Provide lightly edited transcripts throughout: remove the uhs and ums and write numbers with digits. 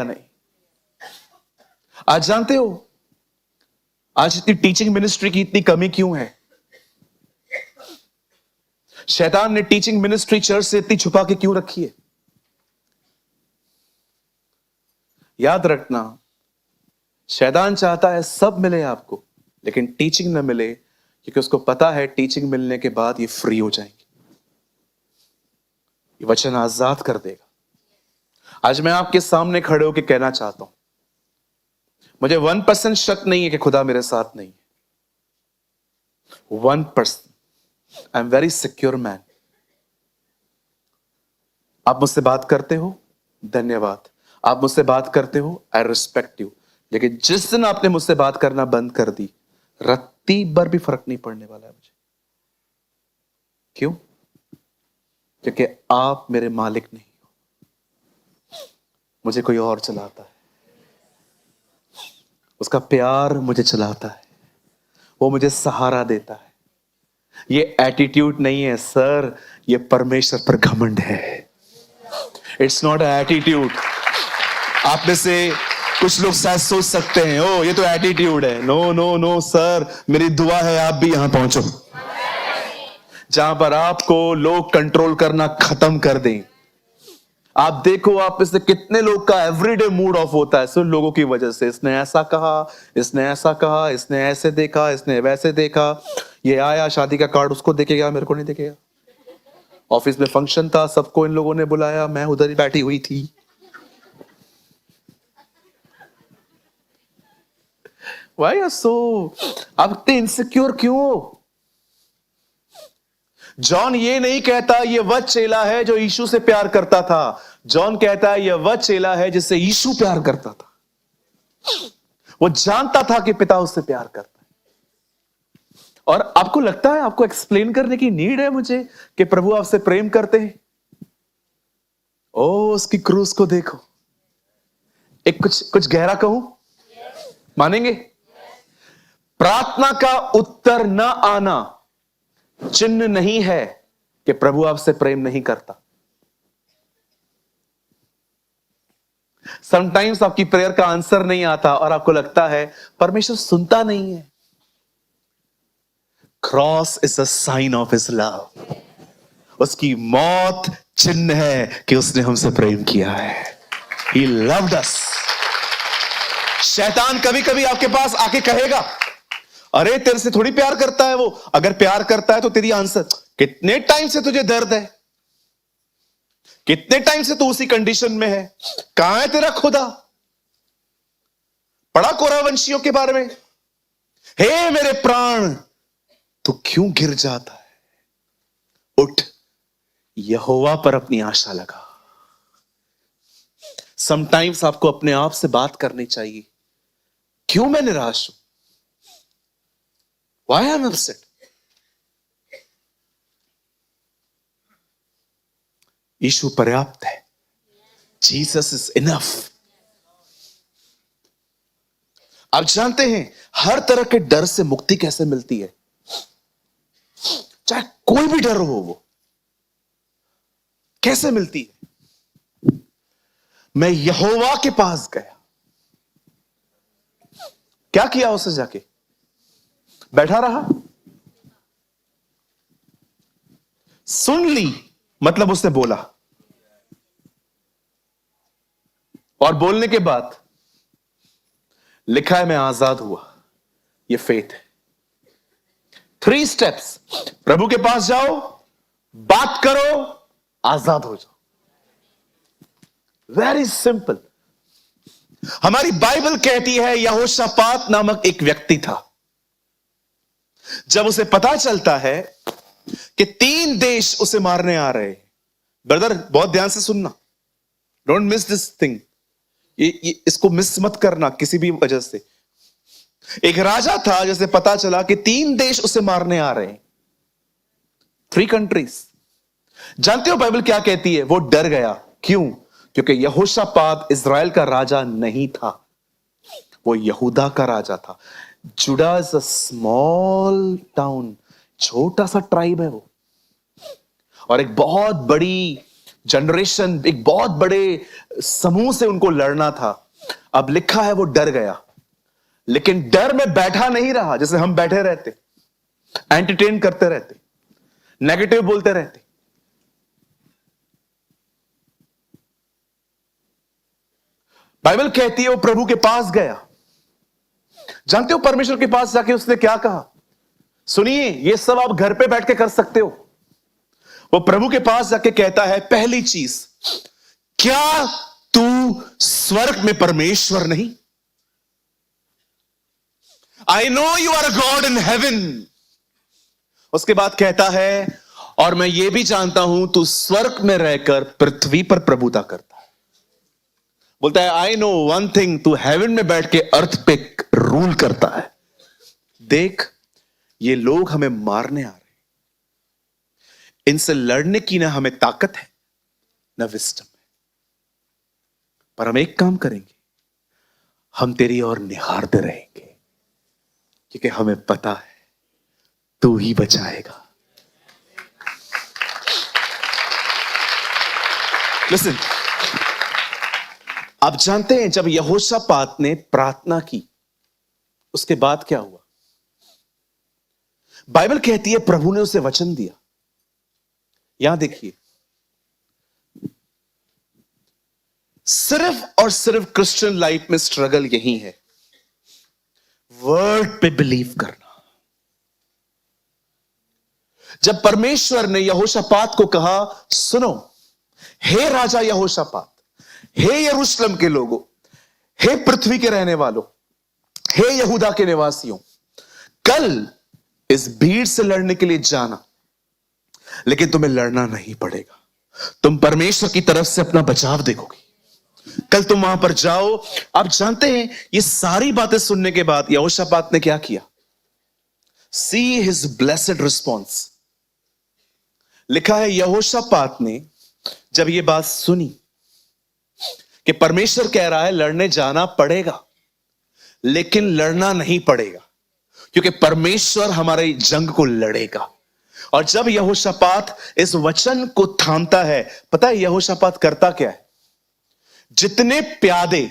नहीं। आज जानते हो आज इतनी टीचिंग मिनिस्ट्री की इतनी कमी क्यों है? शैतान ने टीचिंग मिनिस्ट्री चर्च से इतनी छुपा के क्यों रखी है? याद रखना, शैतान चाहता है सब मिले आपको, लेकिन टीचिंग ना मिले, क्योंकि उसको पता है टीचिंग मिलने के बाद ये फ्री हो जाएंगे, ये वचन आजाद कर देगा। आज मैं आपके सामने खड़े होकर कहना चाहता हूं, मुझे 1% शक नहीं है कि खुदा मेरे साथ नहीं है। 1%। I am very secure man. आप मुझसे बात करते हो, धन्यवाद। आप मुझसे बात करते हो, आई रिस्पेक्ट यू। लेकिन जिस दिन आपने मुझसे बात करना बंद कर दी, रत्ती भर भी फर्क नहीं पड़ने वाला है मुझे। क्यों? क्योंकि आप मेरे मालिक नहीं हो, मुझे कोई और चलाता है। उसका प्यार मुझे चलाता है, वो मुझे सहारा देता है। ये एटीट्यूड नहीं है सर, ये परमेश्वर पर घमंड है। It's not attitude. आप में से कुछ लोग शायद सोच सकते हैं, ओ ये तो एटीट्यूड है। नो नो नो सर, मेरी दुआ है आप भी यहां पहुंचो जहां पर आपको लोग कंट्रोल करना खत्म कर दें। आप देखो, आप में से कितने लोग का एवरीडे मूड ऑफ होता है सिर्फ लोगों की वजह से। इसने ऐसा कहा, इसने ऐसा कहा, इसने ऐसे देखा, इसने वैसे देखा। ये आया, शादी का कार्ड उसको देके गया, मेरे को नहीं देके गया। ऑफिस में फंक्शन था, सबको इन लोगों ने बुलाया, मैं उधर ही बैठी हुई थी। Why are so? आप इतने इनसिक्योर क्यों हो? जॉन ये नहीं कहता ये वह चेला है जो यीशु से प्यार करता था। जॉन कहता है यह वह चेला है जिससे यीशु प्यार करता था। वो जानता था कि पिता उससे प्यार करता है। और आपको लगता है आपको एक्सप्लेन करने की नीड है मुझे कि प्रभु आपसे प्रेम करते हैं? ओ उसकी क्रूस को देखो। एक कुछ गहरा कहूं, मानेंगे? प्रार्थना का उत्तर न आना चिन्ह नहीं है कि प्रभु आपसे प्रेम नहीं करता। समटाइम्स आपकी प्रेयर का आंसर नहीं आता और आपको लगता है परमेश्वर सुनता नहीं है। Cross is a sign of his love. उसकी मौत चिन्ह है कि उसने हमसे प्रेम किया है। He loved us। शैतान कभी कभी आपके पास आके कहेगा, अरे तेरे से थोड़ी प्यार करता है वो। अगर प्यार करता है तो तेरी आंसर, कितने टाइम से तुझे दर्द है, कितने टाइम से तू उसी कंडीशन में है, कहां है तेरा खुदा? पढ़ा कोरावंशियों के बारे में, हे मेरे प्राण तू क्यों गिर जाता है, उठ यहोवा पर अपनी आशा लगा। समटाइम्स आपको अपने आप से बात करनी चाहिए, क्यों मैं निराश हूं? Why am I upset? यीशु पर्याप्त है। Jesus is enough. आप जानते हैं हर तरह के डर से मुक्ति कैसे मिलती है? चाहे कोई भी डर हो, वो कैसे मिलती है? मैं यहोवा के पास गया। क्या किया उसे? जाके बैठा रहा, सुन ली, मतलब उसने बोला, और बोलने के बाद लिखा है मैं आजाद हुआ। ये फेथ है। 3 स्टेप्स। प्रभु के पास जाओ, बात करो, आजाद हो जाओ। Very simple. हमारी बाइबल कहती है यहोशापात नामक एक व्यक्ति था। जब उसे पता चलता है कि 3 देश उसे मारने आ रहे हैं, ब्रदर बहुत ध्यान से सुनना, डोंट मिस दिस थिंग, इसको मिस मत करना किसी भी वजह से। एक राजा था जिसे पता चला कि 3 देश उसे मारने आ रहे हैं, 3 कंट्रीज। जानते हो बाइबल क्या कहती है? वो डर गया। क्यों? क्योंकि यहोशापात इजराइल का राजा नहीं था, वो यहूदा का राजा था। जुडा इज अ स्मॉल टाउन, छोटा सा ट्राइब है वो, और एक बहुत बड़ी जनरेशन, एक बहुत बड़े समूह से उनको लड़ना था। अब लिखा है वो डर गया, लेकिन डर में बैठा नहीं रहा जैसे हम बैठे रहते, एंटरटेन करते रहते, नेगेटिव बोलते रहते। बाइबल कहती है वो प्रभु के पास गया। जानते हो परमेश्वर के पास जाके उसने क्या कहा? सुनिए, ये सब आप घर पे बैठ के कर सकते हो। वो प्रभु के पास जाके कहता है, पहली चीज, क्या तू स्वर्ग में परमेश्वर नहीं? I know you are a god in heaven. उसके बाद कहता है, और मैं ये भी जानता हूं तू स्वर्ग में रहकर पृथ्वी पर प्रभुता करता है। बोलता है, आई नो वन थिंग, तू हेवन में बैठ के अर्थ पे रूल करता है। देख, ये लोग हमें मारने आ रहे हैं, इनसे लड़ने की ना हमें ताकत है ना विस्डम है, पर हम एक काम करेंगे, हम तेरी ओर निहारते रहेंगे, क्योंकि हमें पता है तू ही बचाएगा। लिसन, आप जानते हैं जब यहोशापात ने प्रार्थना की, उसके बाद क्या हुआ? बाइबल कहती है प्रभु ने उसे वचन दिया। यहां देखिए, सिर्फ और सिर्फ क्रिश्चियन लाइफ में स्ट्रगल यही है, वर्ड पे बिलीव करना। जब परमेश्वर ने यहोशापात को कहा, सुनो हे राजा यहोशापात, हे यरूशलेम के लोगों, हे पृथ्वी के रहने वालों, हे यहूदा के निवासियों, कल इस भीड़ से लड़ने के लिए जाना, लेकिन तुम्हें लड़ना नहीं पड़ेगा, तुम परमेश्वर की तरफ से अपना बचाव देखोगे। कल तुम वहां पर जाओ। आप जानते हैं ये सारी बातें सुनने के बाद यहोशापात ने क्या किया? See his blessed response. लिखा है यहोशापात ने जब ये बात सुनी कि परमेश्वर कह रहा है लड़ने जाना पड़ेगा, लेकिन लड़ना नहीं पड़ेगा, क्योंकि परमेश्वर हमारे जंग को लड़ेगा। और जब यहोशापात इस वचन को थामता है, पता है यहोशापात करता क्या है? जितने प्यादे,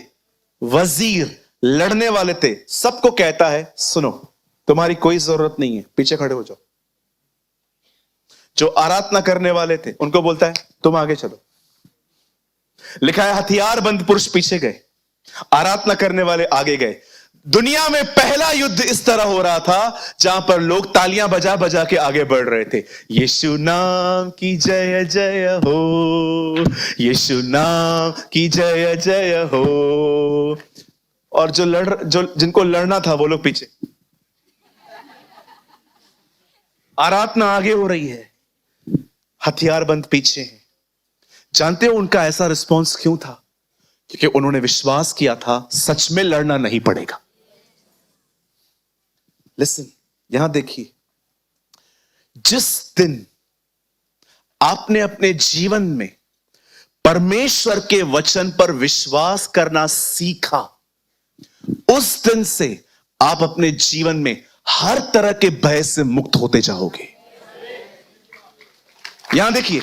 वजीर, लड़ने वाले थे, सबको कहता है, सुनो तुम्हारी कोई जरूरत नहीं है, पीछे खड़े हो जाओ। जो आराधना करने वाले थे उनको बोलता है, तुम आगे चलो। लिखा है हथियारबंद पुरुष पीछे गए, आराधना करने वाले आगे गए। दुनिया में पहला युद्ध इस तरह हो रहा था जहां पर लोग तालियां बजा बजा के आगे बढ़ रहे थे। यीशु नाम की जय जय हो, यीशु नाम की जय जय हो। और जिनको लड़ना था वो लोग पीछे, आराधना आगे हो रही है, हथियारबंद पीछे है। जानते हो उनका ऐसा रिस्पॉन्स क्यों था? क्योंकि उन्होंने विश्वास किया था सच में लड़ना नहीं पड़ेगा। लिसन, यहां देखिए, जिस दिन आपने अपने जीवन में परमेश्वर के वचन पर विश्वास करना सीखा, उस दिन से आप अपने जीवन में हर तरह के भय से मुक्त होते जाओगे। यहां देखिए,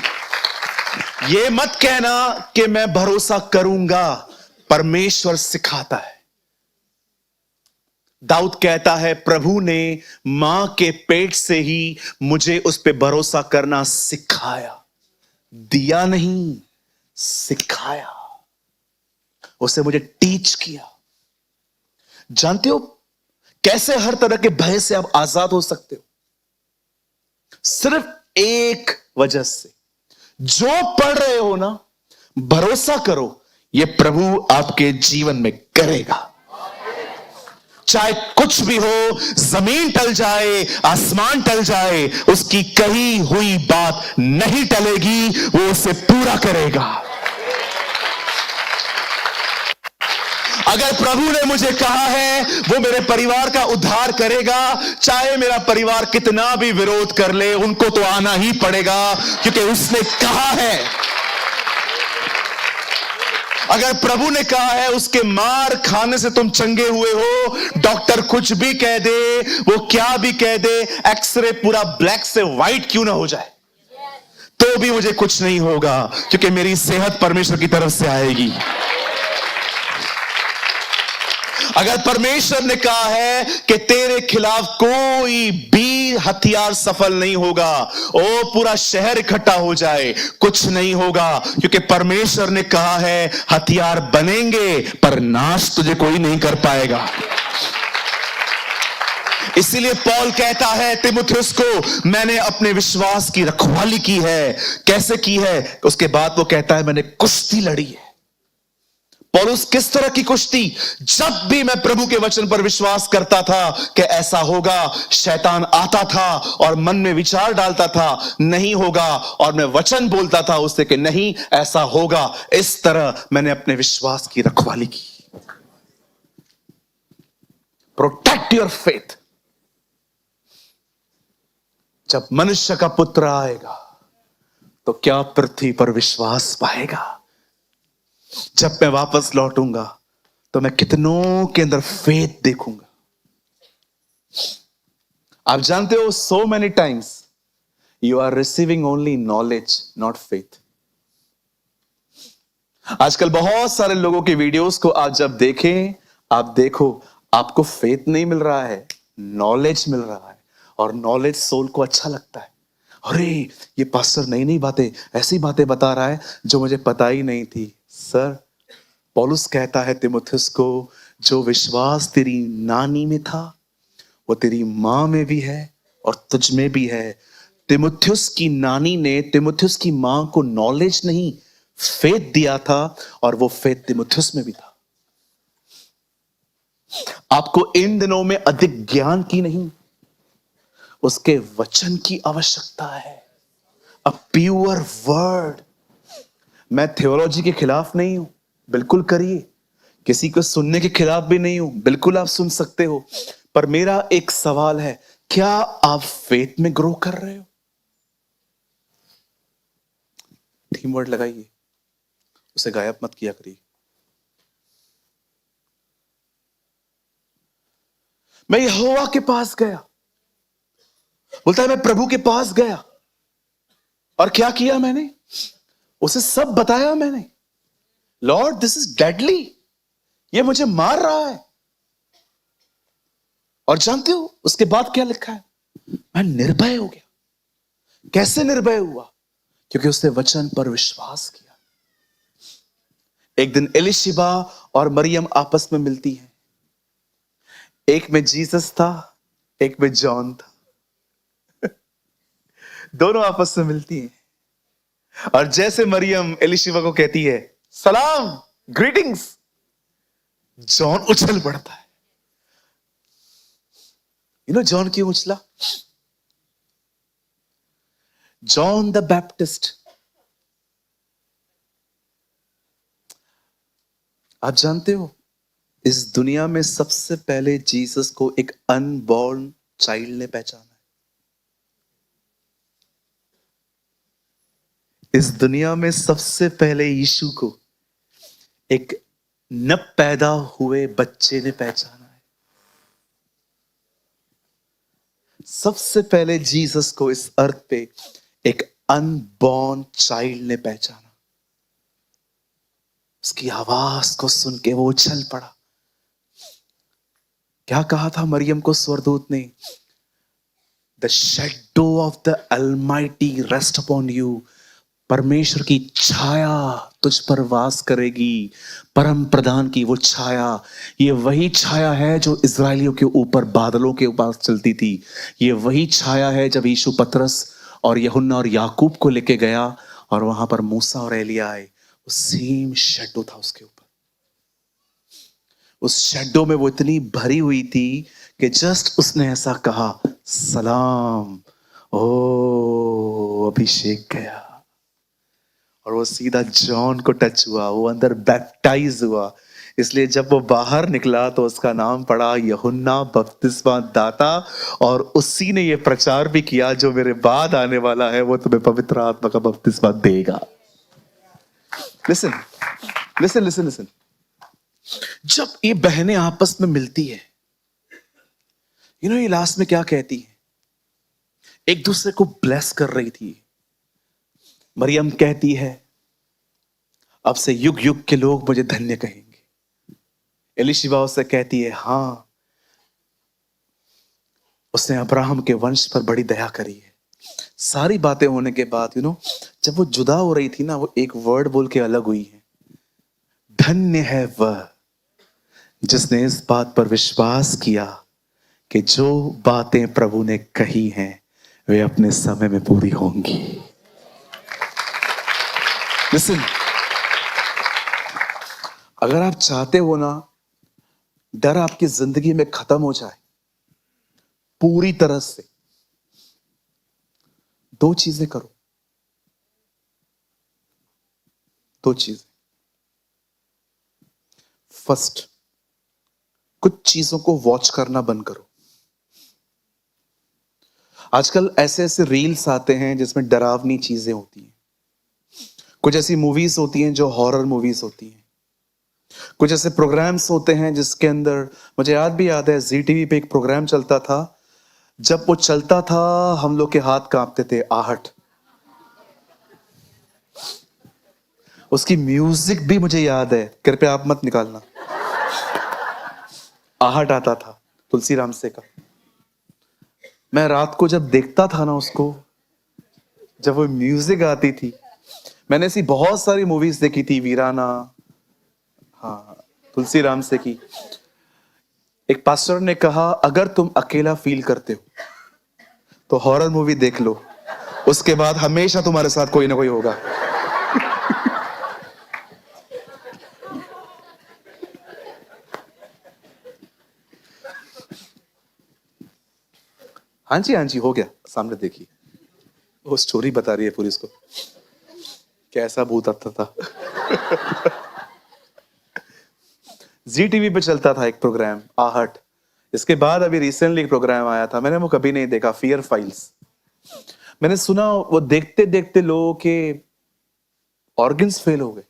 ये मत कहना कि मैं भरोसा करूंगा, परमेश्वर सिखाता है। दाऊद कहता है, प्रभु ने मां के पेट से ही मुझे उस पर भरोसा करना सिखाया, दिया नहीं, सिखाया। उसे मुझे टीच किया। जानते हो कैसे हर तरह के भय से आप आजाद हो सकते हो? सिर्फ एक वजह से, जो पढ़ रहे हो ना, भरोसा करो ये प्रभु आपके जीवन में करेगा। चाहे कुछ भी हो, जमीन टल जाए, आसमान टल जाए, उसकी कही हुई बात नहीं टलेगी, वो उसे पूरा करेगा। अगर प्रभु ने मुझे कहा है वो मेरे परिवार का उद्धार करेगा, चाहे मेरा परिवार कितना भी विरोध कर ले, उनको तो आना ही पड़ेगा, क्योंकि उसने कहा है। अगर प्रभु ने कहा है उसके मार खाने से तुम चंगे हुए हो, डॉक्टर कुछ भी कह दे, वो क्या भी कह दे, एक्सरे पूरा ब्लैक से व्हाइट क्यों ना हो जाए, तो भी मुझे कुछ नहीं होगा, क्योंकि मेरी सेहत परमेश्वर की तरफ से आएगी। अगर परमेश्वर ने कहा है कि तेरे खिलाफ कोई भी हथियार सफल नहीं होगा, ओ पूरा शहर इकट्ठा हो जाए, कुछ नहीं होगा, क्योंकि परमेश्वर ने कहा है हथियार बनेंगे पर नाश तुझे कोई नहीं कर पाएगा। इसीलिए पौल कहता है तीमुथियुस को, मैंने अपने विश्वास की रखवाली की है। कैसे की है? उसके बाद वो कहता है मैंने कुश्ती लड़ी है। पौलुस किस तरह की कुश्ती? जब भी मैं प्रभु के वचन पर विश्वास करता था कि ऐसा होगा, शैतान आता था और मन में विचार डालता था नहीं होगा, और मैं वचन बोलता था उससे कि नहीं ऐसा होगा। इस तरह मैंने अपने विश्वास की रखवाली की। Protect your faith. जब मनुष्य का पुत्र आएगा तो क्या पृथ्वी पर विश्वास पाएगा? जब मैं वापस लौटूंगा तो मैं कितनों के अंदर फेथ देखूंगा। आप जानते हो, so many times you are receiving only knowledge, not faith. आजकल बहुत सारे लोगों की वीडियोस को आप जब देखें, आप देखो आपको फेथ नहीं मिल रहा है, नॉलेज मिल रहा है। और नॉलेज सोल को अच्छा लगता है। अरे ये पास्टर नई नई बातें, ऐसी बातें बता रहा है जो मुझे पता ही नहीं थी। सर, पौलुस कहता है तीमुथियुस को, जो विश्वास तेरी नानी में था वो तेरी मां में भी है और तुझ में भी है। तीमुथियुस की नानी ने तीमुथियुस की मां को नॉलेज नहीं, फेथ दिया था, और वो फेथ तीमुथियुस में भी था। आपको इन दिनों में अधिक ज्ञान की नहीं, उसके वचन की आवश्यकता है। A pure word. मैं थियोलॉजी के खिलाफ नहीं हूं, बिल्कुल करिए। किसी को सुनने के खिलाफ भी नहीं हूं, बिल्कुल आप सुन सकते हो। पर मेरा एक सवाल है, क्या आप फेथ में ग्रो कर रहे हो? थीम वर्ड लगाइए, उसे गायब मत किया करिए। मैं यहोवा के पास गया, बोलता है मैं प्रभु के पास गया, और क्या किया मैंने? उसे सब बताया मैंने। लॉर्ड दिस इज डेडली, ये मुझे मार रहा है। और जानते हो उसके बाद क्या लिखा है? मैं निर्भय हो गया। कैसे निर्भय हुआ? क्योंकि उसने वचन पर विश्वास किया। एक दिन एलिशिबा और मरियम आपस में मिलती हैं। एक में जीसस था, एक में जॉन था। दोनों आपस में मिलती हैं, और जैसे मरियम एलिशिबा को कहती है सलाम, ग्रीटिंग्स, जॉन उछल पड़ता है। जॉन क्यों उछला? जॉन द बैप्टिस्ट, आप जानते हो इस दुनिया में सबसे पहले जीसस को एक अनबॉर्न चाइल्ड ने पहचाना है। इस दुनिया में सबसे पहले यीशु को एक न पैदा हुए बच्चे ने पहचाना है। सबसे पहले जीसस को इस अर्थ पे एक अनबॉर्न चाइल्ड ने पहचाना। उसकी आवाज को सुन के वो उछल पड़ा। क्या कहा था मरियम को स्वर्गदूत ने? The shadow of the Almighty rest upon you. परमेश्वर की छाया तुझ पर वास करेगी। परम प्रधान की वो छाया, ये वही छाया है जो इजरायलियों के ऊपर बादलों के ऊपर चलती थी। ये वही छाया है जब यीशु पतरस और यूहन्ना और याकूब को लेके गया और वहां पर मूसा और एलिया आए। वो सेम शैडो था उसके ऊपर। उस शैडो में वो इतनी भरी हुई थी कि जस्ट उसने ऐसा कहा सलाम, ओ अभिषेक गया, और वो सीधा जॉन को टच हुआ, वो अंदर बैप्टाइज हुआ। इसलिए जब वो बाहर निकला तो उसका नाम पड़ा यूहन्ना बपतिस्मा दाता। और उसी ने ये प्रचार भी किया, जो मेरे बाद आने वाला है वो तुम्हें पवित्र आत्मा का बपतिस्मा देगा। Listen listen listen listen. जब ये बहनें आपस में मिलती है, ये लास्ट में क्या कहती है? एक दूसरे को ब्लेस कर रही थी। मरियम कहती है, अब से युग युग के लोग मुझे धन्य कहेंगे। एलिशिबा उससे कहती है, हाँ, उसने अब्राहम के वंश पर बड़ी दया करी है। सारी बातें होने के बाद जब वो जुदा हो रही थी ना, वो एक वर्ड बोल के अलग हुई है, धन्य है वह जिसने इस बात पर विश्वास किया कि जो बातें प्रभु ने कही हैं वे अपने समय में पूरी होंगी। लिसन, अगर आप चाहते हो ना डर आपकी जिंदगी में खत्म हो जाए पूरी तरह से, दो चीजें करो। दो चीजें। फर्स्ट, कुछ चीजों को वॉच करना बंद करो। आजकल ऐसे ऐसे रील्स आते हैं जिसमें डरावनी चीजें होती हैं। कुछ ऐसी मूवीज होती हैं जो हॉरर मूवीज होती हैं। कुछ ऐसे प्रोग्राम्स होते हैं जिसके अंदर, मुझे याद है जी टीवी पे एक प्रोग्राम चलता था, जब वो चलता था हम लोग के हाथ कांपते थे। आहट, उसकी म्यूजिक भी मुझे याद है, कृपया आप मत निकालना। आहट आता था तुलसी राम से का। मैं रात को जब देखता था ना उसको, जब वो म्यूजिक आती थी, मैंने ऐसी बहुत सारी मूवीज देखी थी, वीराना, हाँ, तुलसी राम से की। एक पास्टर ने कहा, अगर तुम अकेला फील करते हो तो हॉरर मूवी देख लो, उसके बाद हमेशा तुम्हारे साथ कोई ना कोई होगा। हाँ जी, हाँ जी, हो गया, सामने देखिए, वो स्टोरी बता रही है पूरी इसको, कैसा भूत आता था। जी टीवी पे चलता था एक प्रोग्राम, आहट। इसके बाद अभी रिसेंटली एक प्रोग्राम आया था, मैंने वो कभी नहीं देखा, फियर फाइल्स। मैंने सुना वो देखते देखते लोगों के ऑर्गन्स फेल हो गए।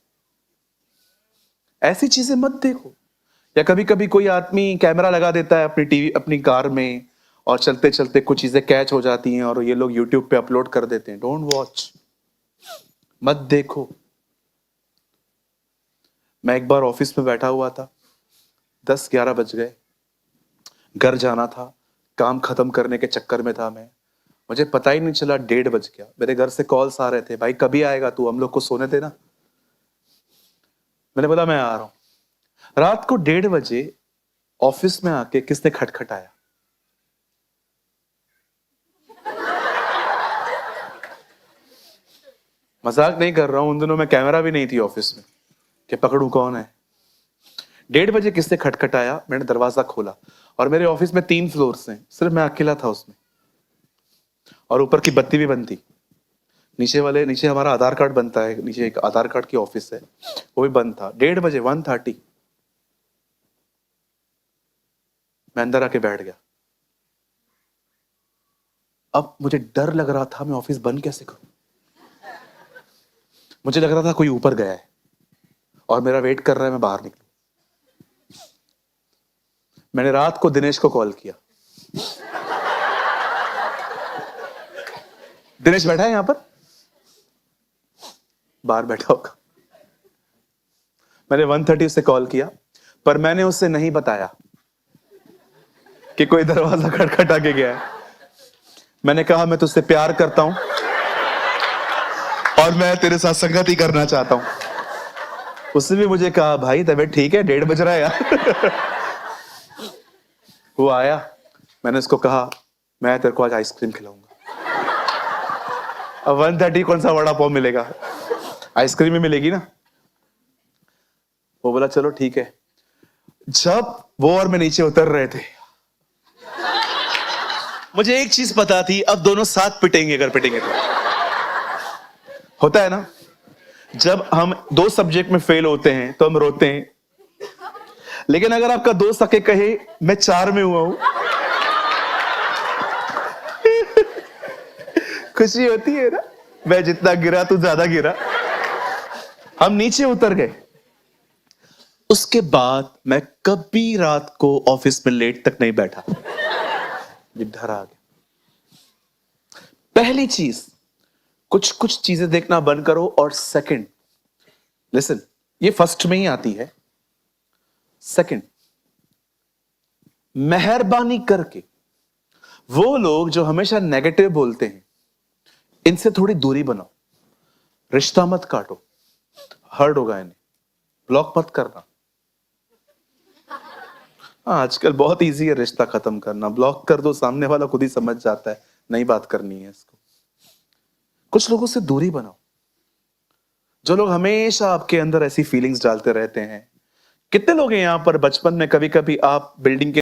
ऐसी चीजें मत देखो। या कभी कभी कोई आदमी कैमरा लगा देता है अपनी टीवी, अपनी कार में, और चलते चलते कुछ चीजें कैच हो जाती हैं और ये लोग यूट्यूब पे अपलोड कर देते हैं। डोंट वॉच, मत देखो। मैं एक बार ऑफिस में बैठा हुआ था, 10-11 बज गए, घर जाना था, काम खत्म करने के चक्कर में था मैं, मुझे पता ही नहीं चला 1:30 बज गया। मेरे घर से कॉल्स आ रहे थे, भाई कभी आएगा तू, हम लोग को सोने देना। मैंने बोला मैं आ रहा हूं। रात को 1:30 बजे ऑफिस में आके किसने खटखटाया? मजाक नहीं कर रहा हूं, उन दिनों में कैमरा भी नहीं थी ऑफिस में कि पकड़ू कौन है। 1:30 बजे किसने खटखटाया? मैंने दरवाजा खोला, और मेरे ऑफिस में 3 फ्लोर्स हैं, सिर्फ मैं अकेला था उसमें, और ऊपर की बत्ती भी बंद थी। नीचे हमारा आधार कार्ड बनता है, नीचे एक आधार कार्ड की ऑफिस है, वो भी बंद था। 1:30 बजे, 1:30, मैं अंदर आके बैठ गया। अब मुझे डर लग रहा था, मैं ऑफिस बंद कैसे करूं। मुझे लग रहा था कोई ऊपर गया है और मेरा वेट कर रहा है, मैं बाहर निकलूं। मैंने रात को दिनेश को कॉल किया। दिनेश बैठा है यहां पर, बाहर बैठा होगा। मैंने 1:30 से कॉल किया, पर मैंने उससे नहीं बताया कि कोई दरवाजा खटखटा के गया है। मैंने कहा मैं तुझसे प्यार करता हूं और मैं तेरे साथ संगति करना चाहता हूं। उसने भी मुझे कहा, भाई तबीयत ठीक है, 1:30 बज रहा है यार। वो आया, मैंने उसको कहा मैं तेरे को आज आइसक्रीम खिलाऊंगा। अब 1:30 कौन सा वड़ा पाव मिलेगा, आइसक्रीम ही मिलेगी ना। वो बोला चलो ठीक है। जब वो और मैं नीचे उतर रहे थे, मुझे एक चीज पता थी, अब दोनों साथ पिटेंगे, अगर पिटेंगे तो। होता है ना, जब हम 2 सब्जेक्ट में फेल होते हैं तो हम रोते हैं, लेकिन अगर आपका दोस्त आके कहे मैं 4 में हुआ हूं, खुशी होती है ना, मैं जितना गिरा तू ज्यादा गिरा। हम नीचे उतर गए। उसके बाद मैं कभी रात को ऑफिस में लेट तक नहीं बैठा, ये डर आ गया। पहली चीज, कुछ कुछ चीजें देखना बंद करो। और सेकंड, लिसन, ये फर्स्ट में ही आती है। सेकंड, मेहरबानी करके वो लोग जो हमेशा नेगेटिव बोलते हैं, इनसे थोड़ी दूरी बनाओ। रिश्ता मत काटो, हर्ट होगा इन्हें। ब्लॉक मत करना। हाँ, आजकल बहुत इजी है रिश्ता खत्म करना। ब्लॉक कर दो, सामने वाला खुद ही समझ जाता है नहीं बात करनी है इसको। कुछ लोगों से दूरी बनाओ, जो लोग हमेशा आपके अंदर ऐसी फीलिंग्स डालते रहते हैं। कितने लोग हैं यहां पर, बचपन में कभी कभी आप बिल्डिंग के